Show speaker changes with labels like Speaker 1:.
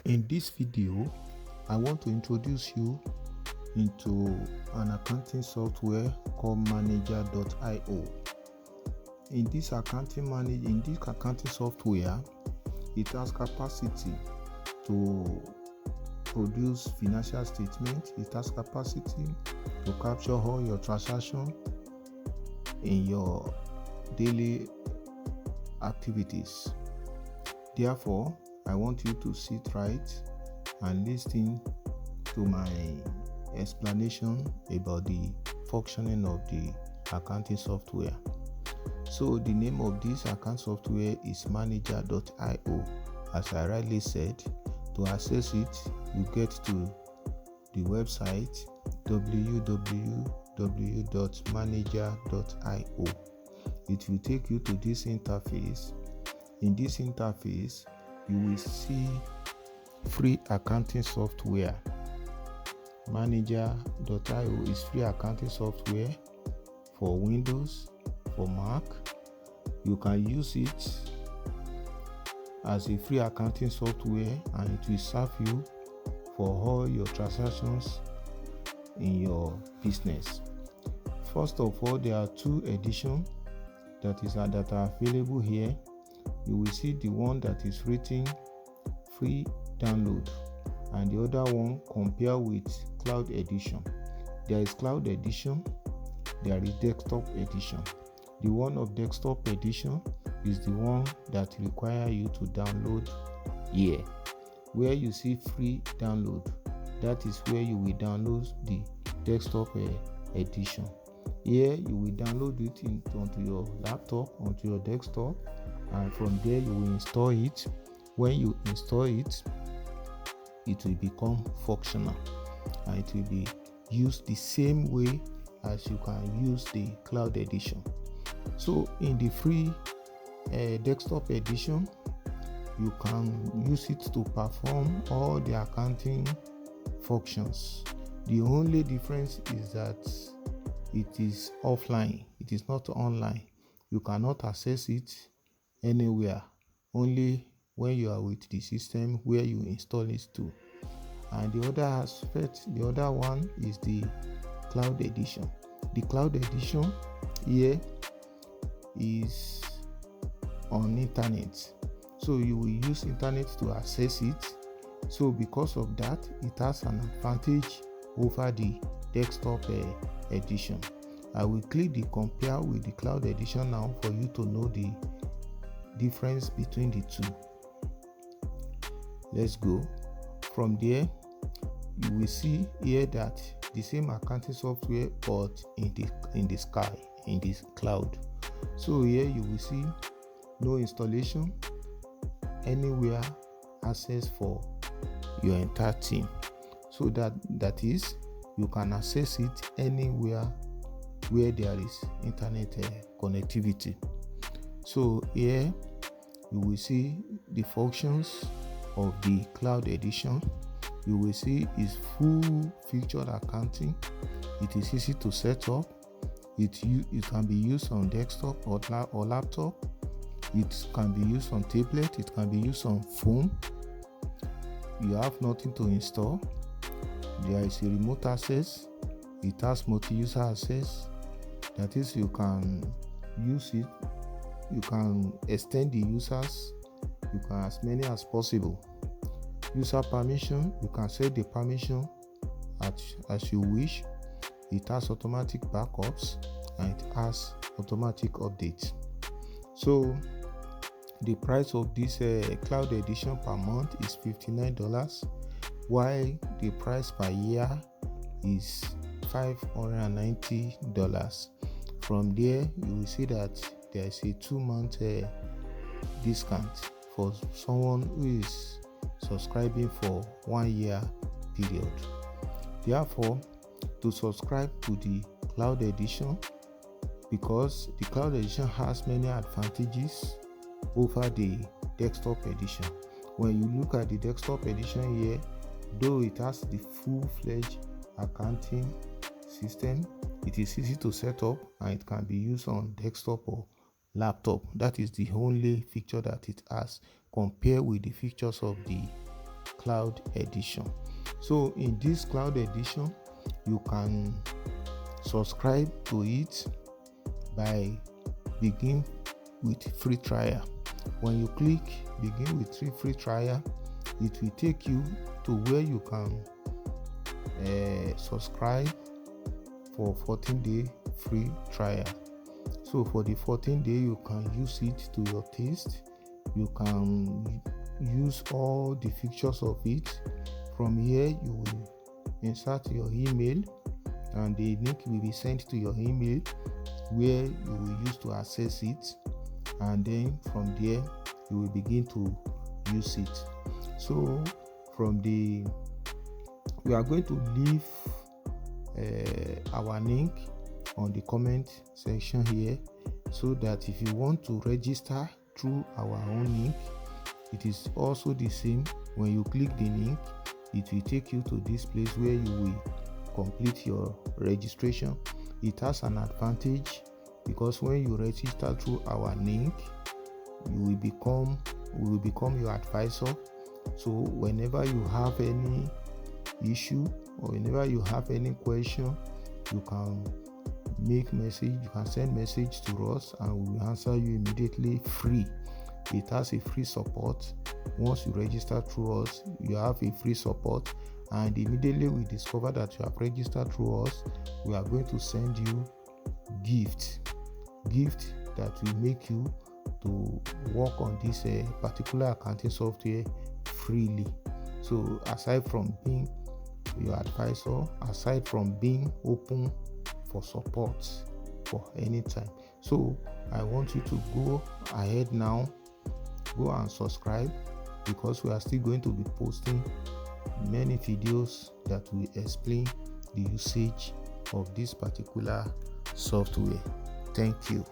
Speaker 1: In this video, I want to introduce you into an accounting software called manager.io. In this accounting software, it has capacity to produce financial statements. It has capacity to capture all your transactions in your daily activities. Therefore, I want you to sit right and listen to my explanation about the functioning of the accounting software. So the name of this account software is manager.io. As I rightly said, to access it, you get to the website www.manager.io. It will take you to this interface. In this interface, you will see free accounting software. Manager.io is free accounting software for Windows, for Mac. You can use it as a free accounting software and it will serve you for all your transactions in your business. First of all, there are two editions that are available here. You will see the one that is written free download and the other one compare with cloud edition. There is cloud edition, there is desktop edition. The one of desktop edition is the one that require you to download here. Where you see free download, that is where you will download the desktop edition. Here you will download it onto your laptop, onto your desktop, and from there you will install it. When you install it, it will become functional and it will be used the same way as you can use the cloud edition. So in the free desktop edition, you can use it to perform all the accounting functions. The only difference is that it is offline, it is not online. You cannot access it anywhere, only when you are with the system where you install it to. And the other aspect, the other one is the cloud edition. The cloud edition here is on internet, so you will use internet to access it. So because of that, it has an advantage over the desktop edition. I will click the compare with the cloud edition now for you to know the difference between the two. Let's go. From there, you will see here that the same accounting software but in the sky, in this cloud. So here you will see no installation, anywhere access for your entire team. So that is, you can access it anywhere where there is internet connectivity. So here you will see the functions of the cloud edition. You will see is full featured accounting. It is easy to set up. It can be used on desktop or laptop. It can be used on tablet. It can be used on phone. You have nothing to install. There is a remote access. It has multi-user access. That is, you can use it. You can extend the users. You can as many as possible. User permission, you can set the permission as you wish. It has automatic backups and it has automatic updates. So the price of this cloud edition per month is $59, while the price per year is $590. From there, you will see that there is a 2-month discount for someone who is subscribing for 1 year period. Therefore, to subscribe to the cloud edition, because the cloud edition has many advantages over the desktop edition. When you look at the desktop edition here, though it has the full-fledged accounting system, it is easy to set up and it can be used on desktop or laptop. That is the only feature that it has compared with the features of the cloud edition. So in this cloud edition, you can subscribe to it by begin with free trial. When you click begin with free trial, it will take you to where you can subscribe for 14-day free trial. So for the 14 day, you can use it to your taste. You can use all the features of it. From here, you will insert your email, and the link will be sent to your email where you will use to access it, and then from there you will begin to use it. So we are going to leave our link on the comment section here, so that if you want to register through our own link, it is also the same. When you click the link, it will take you to this place where you will complete your registration. It has an advantage because when you register through our link, we will become your advisor. So whenever you have any issue or whenever you have any question, you can send message to us and we will answer you immediately free. It has a free support. Once you register through us, you have a free support, and immediately we discover that you have registered through us, we are going to send you gift that will make you to work on this particular accounting software freely. So aside from being your advisor, aside from being open for support for any time, so I want you to go ahead now, go and subscribe, because we are still going to be posting many videos that will explain the usage of this particular software. Thank you.